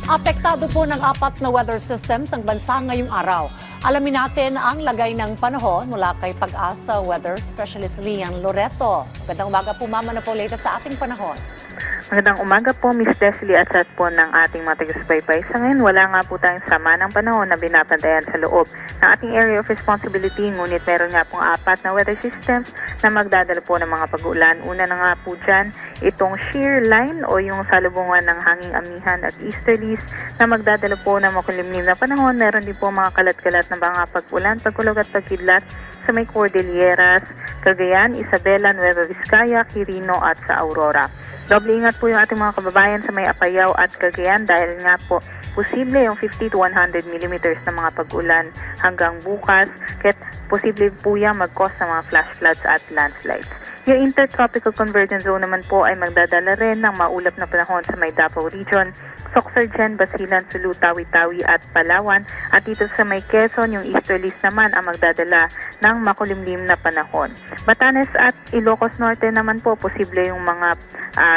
Apektado po ng apat na weather systems ang bansa ngayong araw. Alamin natin ang lagay ng panahon mula kay Pag-asa Weather Specialist Lian Loreto. Magandang umaga po, Mama, na po latest sa ating panahon. Magandang umaga po, Miss Deslie, at set po ng ating mga taga-subaybay. Sa ngayon, wala nga po tayong sama ng panahon na binabantayan sa loob ng ating area of responsibility. Ngunit meron nga pong apat na weather systems na magdadala po ng mga pag-ulan. Una na nga po dyan, itong shear line o yung salubungan ng hanging amihan at easterlies na magdadala po ng makulimlim na panahon. Meron din po mga kalat-kalat na mga pag-ulan, pagkulog at pagkidlat sa may Cordilleras, Cagayan, Isabela, Nueva Vizcaya, Quirino at sa Aurora. Doble ingat po yung ating mga kababayan sa may Apayao at Cagayan dahil nga po posible yung 50 to 100 millimeters na mga pag-ulan hanggang bukas. Kahit posible po yan mag-cause ng mga flash floods at landslides. Yung intertropical convergence zone naman po ay magdadala rin ng maulap na panahon sa may Davao Region, Sorsogon, Basilan, Sulu, Tawi-Tawi at Palawan. At dito sa may Quezon, yung easterlies naman ang magdadala ng makulimlim na panahon. Batanes at Ilocos Norte naman po, posible yung mga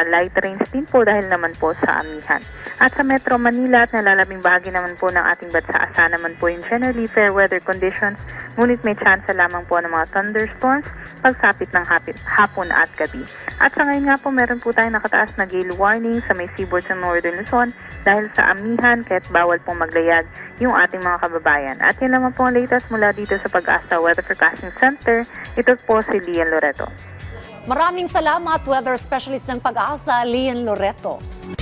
light rains din po dahil naman po sa amihan. At sa Metro Manila at nalalabing bahagi naman po ng ating bansa, asa naman po yung generally fair weather conditions, ngunit may chance lamang po ng mga thunderstorms pagsapit ng hapon at gabi. At sa ngayon nga po, meron po tayong nakataas na gale warning sa may seaboard sa Northern Luzon dahil sa amihan, kaya't bawal pong maglayag yung ating mga kababayan. At yun naman po ang latest mula dito sa Pag-asa Weather Forecasting Center. Ito po si Lian Loreto. Maraming salamat, Weather Specialist ng Pag-asa, Lian Loreto.